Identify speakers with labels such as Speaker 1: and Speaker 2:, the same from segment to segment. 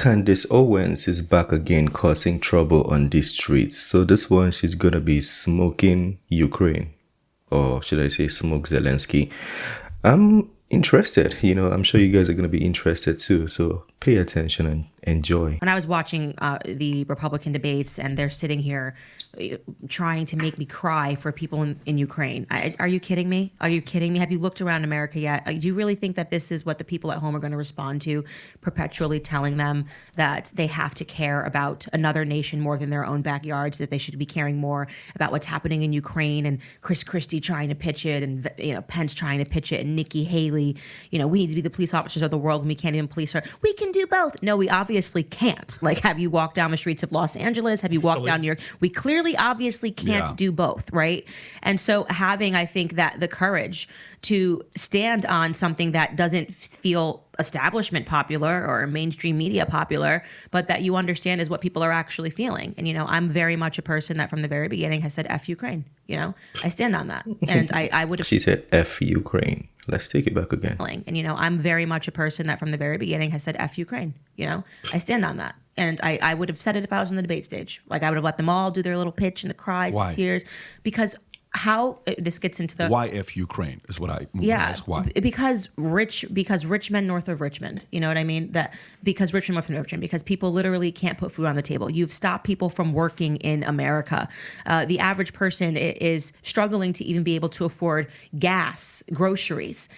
Speaker 1: Candace Owens is back again causing trouble on the streets. So this one, she's going to be smoking Ukraine. Or should I say smoke Zelensky. I'm interested. I'm sure you guys are going to be interested too. So pay attention and enjoy.
Speaker 2: When I was watching the Republican debates and they're sitting here trying to make me cry for people in Ukraine. Are you kidding me? Are you kidding me? Have you looked around America yet? Do you really think that this is what the people at home are going to respond to, perpetually telling them that they have to care about another nation more than their own backyards, that they should be caring more about what's happening in Ukraine, and Chris Christie trying to pitch it, and Pence trying to pitch it, and Nikki Haley, we need to be the police officers of the world when we can't even police her. We can do both. No, we obviously can't. Like, have you walked down the streets of Los Angeles? Have you walked down New York? We clearly obviously can't do both, right? And so having, I think, that the courage to stand on something that doesn't feel establishment popular or mainstream media popular, but that you understand is what people are actually feeling. And, I'm very much a person that from the very beginning has said, F Ukraine, I stand on that. And I would have...
Speaker 1: She said, F Ukraine. Let's take it back again.
Speaker 2: And, I'm very much a person that from the very beginning has said, F Ukraine, I stand on that. And I would have said it if I was on the debate stage. Like, I would have let them all do their little pitch and the cries and the tears. Because how this gets into the...
Speaker 3: Why F Ukraine is what I ask. Why?
Speaker 2: Because rich men north of Richmond. You know what I mean? Because Richmond north of Richmond. Because people literally can't put food on the table. You've stopped people from working in America. The average person is struggling to even be able to afford gas, groceries.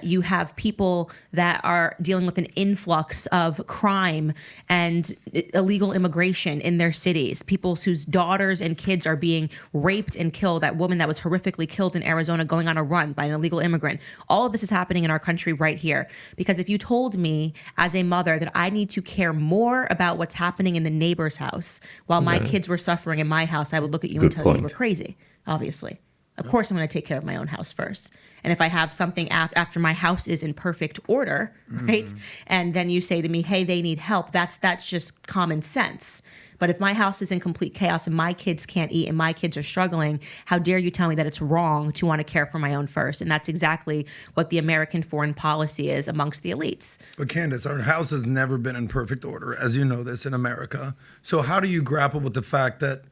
Speaker 2: You have people that are dealing with an influx of crime and illegal immigration in their cities. People whose daughters and kids are being raped and killed. That woman that was horrifically killed in Arizona going on a run by an illegal immigrant. All of this is happening in our country right here. Because if you told me as a mother that I need to care more about what's happening in the neighbor's house while my kids were suffering in my house, I would look at you and tell you you were crazy, obviously. Of course, I'm going to take care of my own house first. And if I have something after my house is in perfect order, right? And then you say to me, hey, they need help. That's just common sense. But if my house is in complete chaos and my kids can't eat and my kids are struggling, how dare you tell me that it's wrong to want to care for my own first? And that's exactly what the American foreign policy is amongst the elites.
Speaker 4: But Candace, our house has never been in perfect order, as you know this, in America. So how do you grapple with the fact that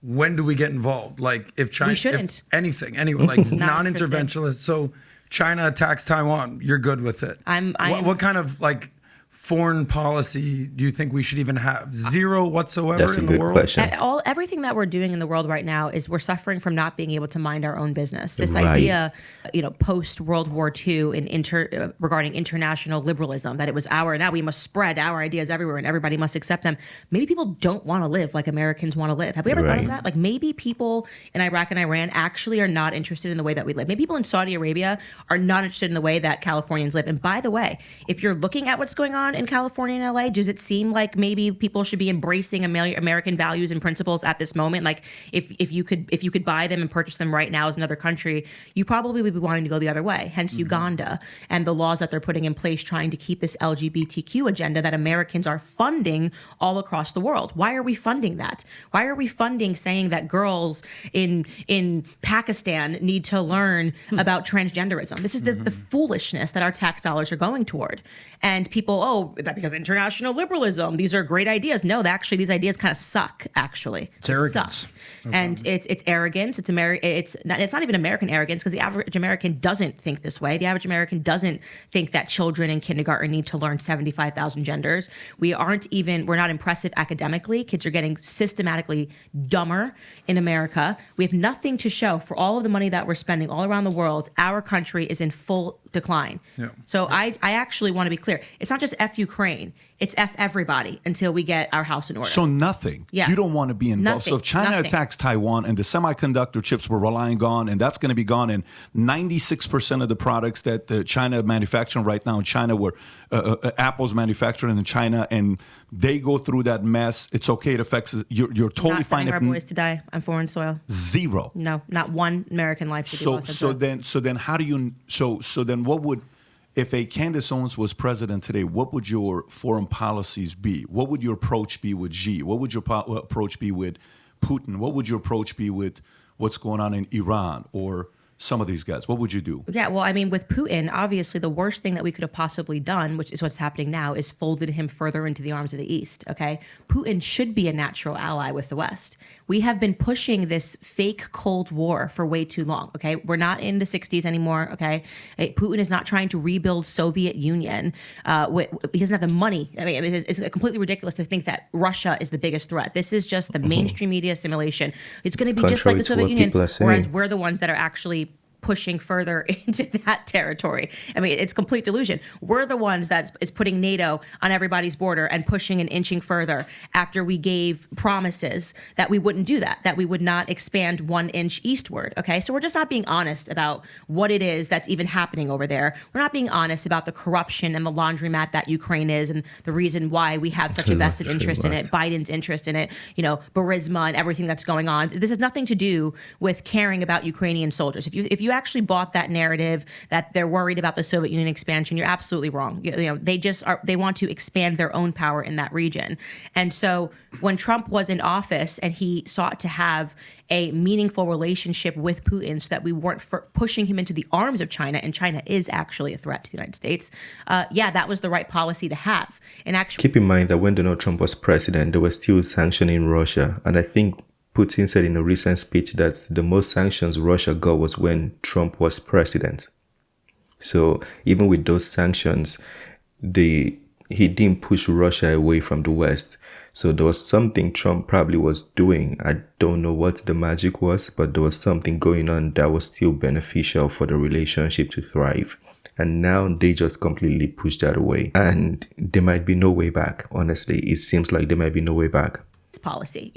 Speaker 4: when do we get involved? Like, if China,
Speaker 2: we shouldn't.
Speaker 4: If anything, anyway, like non-interventionist. So China attacks Taiwan, you're good with it. What kind of foreign policy do you think we should even have? Zero whatsoever in the world?
Speaker 1: Question.
Speaker 2: Everything that we're doing in the world right now is we're suffering from not being able to mind our own business. This idea, post World War II regarding international liberalism, that it was now we must spread our ideas everywhere and everybody must accept them. Maybe people don't want to live like Americans want to live. Have we ever thought of that? Like, maybe people in Iraq and Iran actually are not interested in the way that we live. Maybe people in Saudi Arabia are not interested in the way that Californians live. And by the way, if you're looking at what's going on in California and LA, does it seem like maybe people should be embracing American values and principles at this moment? Like, if you could buy them and purchase them right now as another country, you probably would be wanting to go the other way. Hence Uganda and the laws that they're putting in place trying to keep this LGBTQ agenda that Americans are funding all across the world. Why are we funding that? Why are we funding saying that girls in Pakistan need to learn about transgenderism? This is the foolishness that our tax dollars are going toward. And people, that because international liberalism, these are great ideas. No, actually, these ideas kind of suck, actually.
Speaker 3: It's arrogance.
Speaker 2: Suck. And it's arrogance. It's not even American arrogance, because the average American doesn't think this way. The average American doesn't think that children in kindergarten need to learn 75,000 genders. We're not impressive academically. Kids are getting systematically dumber in America. We have nothing to show for all of the money that we're spending all around the world. Our country is in full decline. Yeah. So I actually want to be clear. It's not just F Ukraine. It's F everybody until we get our house in order.
Speaker 3: So nothing. Yeah. You don't want to be involved. So if China attacks Taiwan and the semiconductor chips we're relying on, and that's going to be gone, and 96% of the products that China manufacturing right now in China, where Apple's manufacturing in China, and they go through that mess, it's okay. It affects you're totally fine.
Speaker 2: Not our boys to die on foreign soil.
Speaker 3: Zero.
Speaker 2: No, not one American life should be lost.
Speaker 3: So then how do you? So then what would? If a Candace Owens was president today, what would your foreign policies be? What would your approach be with Xi? What would your approach be with Putin? What would your approach be with what's going on in Iran or some of these guys? What would you do?
Speaker 2: Yeah, well, I mean, with Putin, obviously the worst thing that we could have possibly done, which is what's happening now, is folded him further into the arms of the East, okay? Putin should be a natural ally with the West. We have been pushing this fake Cold War for way too long, okay? We're not in the 60s anymore, okay? Putin is not trying to rebuild Soviet Union. He doesn't have the money. I mean, it's completely ridiculous to think that Russia is the biggest threat. This is just the mainstream media simulation. It's going to be just like the Soviet Union, whereas we're the ones that are actually pushing further into that territory. I mean, it's complete delusion. We're the ones that is putting NATO on everybody's border and pushing and inching further after we gave promises that we wouldn't do that we would not expand 1 inch eastward. Okay, so we're just not being honest about what it is that's even happening over there. We're not being honest about the corruption and the laundromat that Ukraine is, and the reason why we have such a vested interest in it, Biden's interest in it, Burisma and everything that's going on. This has nothing to do with caring about Ukrainian soldiers. If you actually bought that narrative that they're worried about the Soviet Union expansion, you're absolutely wrong. They want to expand their own power in that region. And so when Trump was in office and he sought to have a meaningful relationship with Putin so that we weren't pushing him into the arms of China, and China is actually a threat to the United States, that was the right policy to have. And actually,
Speaker 1: keep in mind that when Donald Trump was president, they were still sanctioning Russia. And I think Putin said in a recent speech that the most sanctions Russia got was when Trump was president. So even with those sanctions, he didn't push Russia away from the West. So there was something Trump probably was doing. I don't know what the magic was, but there was something going on that was still beneficial for the relationship to thrive. And now they just completely push that away. And there might be no way back, honestly. It seems like there might be no way back.
Speaker 2: Policy,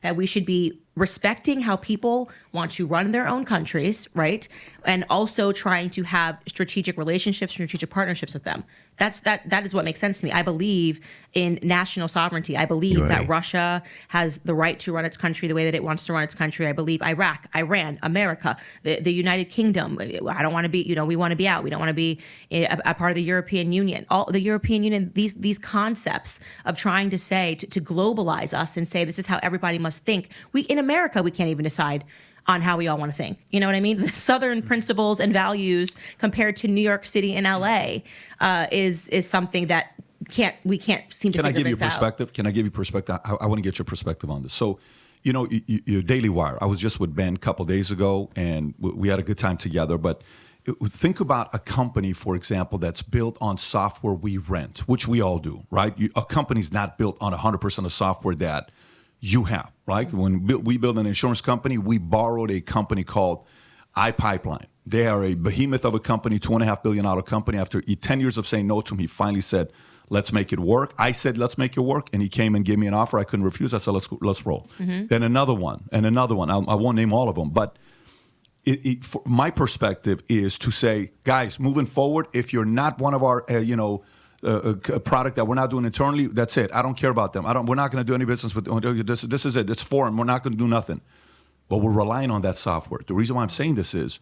Speaker 2: that we should be respecting how people want to run their own countries, right? And also trying to have strategic relationships, strategic partnerships with them. That is what makes sense to me. I believe in national sovereignty. I believe that Russia has the right to run its country the way that it wants to run its country. I believe Iraq, Iran, America, the United Kingdom. I don't want to be, we want to be out. We don't want to be a part of the European Union. All the European Union, these concepts of trying to say, to globalize us and say this is how everybody must think. In America, we can't even decide on how we all want to think. You know what I mean? The Southern principles and values compared to New York City and LA is something that we can't seem to figure this out. Can I give you
Speaker 3: perspective? Can I give you perspective? I want to get your perspective on this. So, your Daily Wire. I was just with Ben a couple days ago, and we had a good time together. But think about a company, for example, that's built on software we rent, which we all do, right? A company's not built on 100% of software that you have, right? When we build an insurance company, we borrowed a company called iPipeline. They are a behemoth of a company, $2.5 billion company. After 10 years of saying no to him, he finally said, let's make it work. I said, let's make it work. And he came and gave me an offer. I couldn't refuse. I said, let's roll. Mm-hmm. Then another one and another one. I won't name all of them, but my perspective is to say, guys, moving forward, if you're not one of our, a product that we're not doing internally, that's it. I don't care about them. We're not going to do any business with this. This is it. It's foreign. We're not going to do nothing. But we're relying on that software. The reason why I'm saying this is,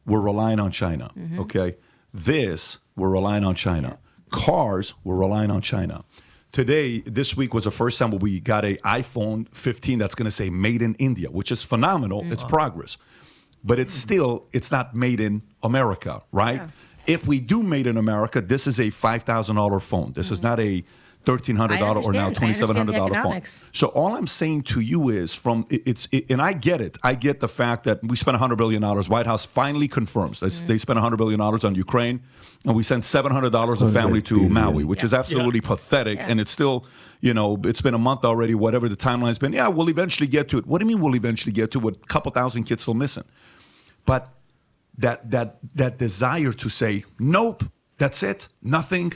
Speaker 3: we're relying on China. Mm-hmm. Okay, we're relying on China. Cars, we're relying on China. This week was the first time where we got an iPhone 15 that's going to say "Made in India," which is phenomenal. Mm-hmm. It's progress, but it's not made in America, right? Yeah. If we do made in America, this is a $5,000 phone. This is not a $1,300 or now $2,700 phone. So all I'm saying to you is and I get it. I get the fact that we spent $100 billion. White House finally confirms they spent $100 billion on Ukraine, and we sent $700 a family to Maui, which is absolutely pathetic. Yeah. And it's still, it's been a month already, whatever the timeline's been. Yeah, we'll eventually get to it. What do you mean we'll eventually get to it with a couple thousand kids still missing? But that desire to say, nope, that's it, nothing,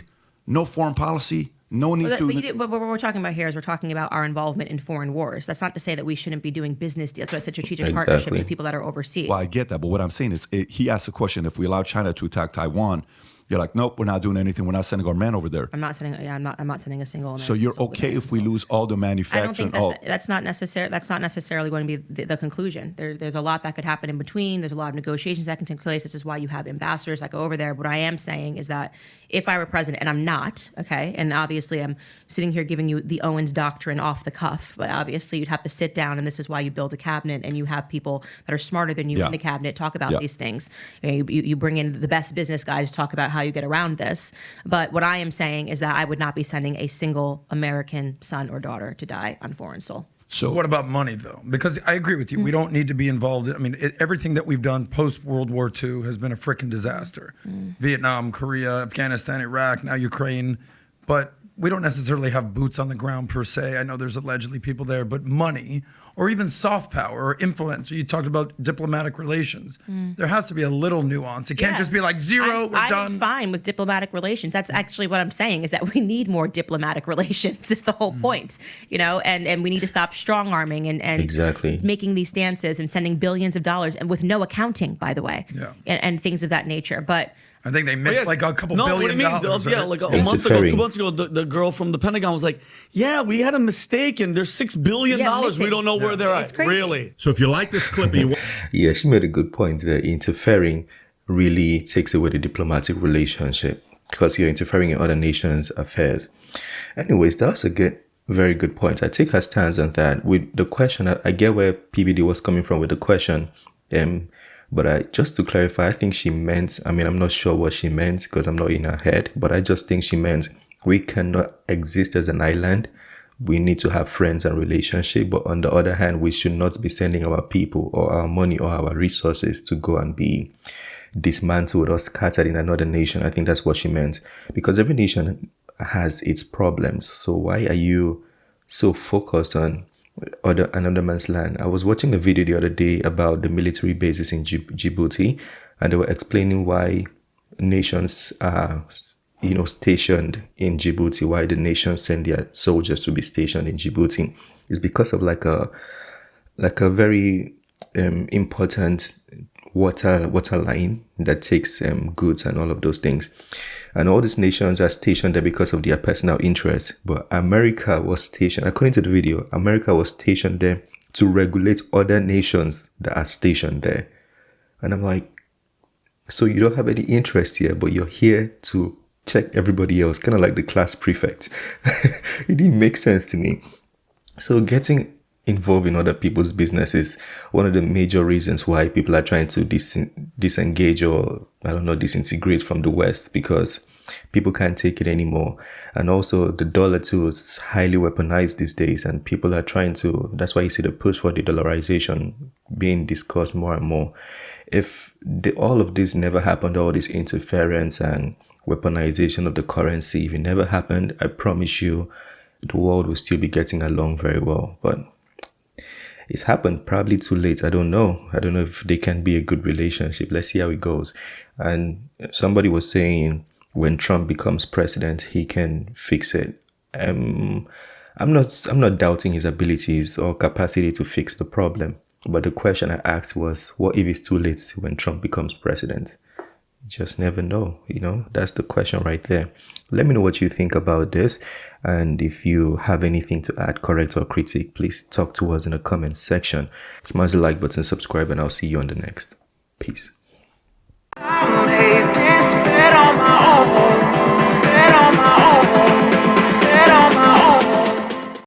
Speaker 3: no foreign policy, no need to.
Speaker 2: But what we're talking about here is we're talking about our involvement in foreign wars. That's not to say that we shouldn't be doing business deals. That's why I said strategic partnerships with people that are overseas.
Speaker 3: Well, I get that, but what I'm saying is, he asked the question: if we allow China to attack Taiwan, You're like, nope, we're not doing anything. We're not sending our men over there.
Speaker 2: I'm not sending a single American.
Speaker 3: So you're okay if we lose all the manufacturing?
Speaker 2: I don't think that's not necessary. That's not necessarily going to be the conclusion. There's a lot that could happen in between. There's a lot of negotiations that can take place. This is why you have ambassadors that go over there. What I am saying is that if I were president, and I'm not, okay, and obviously I'm sitting here giving you the Owens doctrine off the cuff, but obviously you'd have to sit down, and this is why you build a cabinet, and you have people that are smarter than you in the cabinet talk about these things. You bring in the best business guys to talk about how you get around this. But what I am saying is that I would not be sending a single American son or daughter to die on foreign soil.
Speaker 4: So what about money, though? Because I agree with you. We don't need to be involved. I mean, everything that we've done post-World War II has been a freaking disaster. Vietnam, Korea, Afghanistan, Iraq, now Ukraine. But we don't necessarily have boots on the ground per se. I know there's allegedly people there, but money or even soft power or influence. You talked about diplomatic relations. There has to be a little nuance. It can't just be like zero, we're done.
Speaker 2: I'm fine with diplomatic relations. That's actually what I'm saying, is that we need more diplomatic relations. Is the whole point, and we need to stop strong arming and making these stances and sending billions of dollars and with no accounting, by the way, and things of that nature. But
Speaker 4: I think they missed like a couple billion dollars.
Speaker 5: Yeah, like a month ago, 2 months ago, the girl from the Pentagon was like, yeah, we had a mistake and there's $6 billion. We don't know where they're at. Really?
Speaker 6: So if you like this clip,
Speaker 1: yeah, she made a good point that interfering really takes away the diplomatic relationship because you're interfering in other nations' affairs. Anyways, that's a very good point. I take her stance on that. With the question, I get where PBD was coming from with the question. But just to clarify, I think she meant, I'm not sure what she meant because I'm not in her head, but I just think she meant we cannot exist as an island. We need to have friends and relationship. But on the other hand, we should not be sending our people or our money or our resources to go and be dismantled or scattered in another nation. I think that's what she meant, because every nation has its problems. So why are you so focused on another man's land? I was watching a video the other day about the military bases in Djibouti, and they were explaining why nations are stationed in Djibouti, why the nations send their soldiers to be stationed in Djibouti. It's because of like a very important water line that takes goods and all of those things. And all these nations are stationed there because of their personal interests. But America was stationed, according to the video, America was stationed there to regulate other nations that are stationed there. And I'm like, so you don't have any interest here, but you're here to check everybody else, kind of like the class prefect. It didn't make sense to me. So getting involved in other people's business is one of the major reasons why people are trying to disengage or, disintegrate from the West, because people can't take it anymore. And also the dollar too is highly weaponized these days, and people are trying to, that's why you see the push for the dollarization being discussed more and more. If all of this never happened, all this interference and weaponization of the currency, if it never happened, I promise you the world will still be getting along very well. But it's happened probably too late. I don't know if they can be a good relationship. Let's see how it goes. And somebody was saying when Trump becomes president, he can fix it. I'm not doubting his abilities or capacity to fix the problem. But the question I asked was, what if it's too late when Trump becomes president? You just never know, that's the question right there. Let me know what you think about this. And if you have anything to add, correct or critique, please talk to us in the comment section. Smash the like button, subscribe, and I'll see you on the next. Peace.
Speaker 7: I made this bet on my own,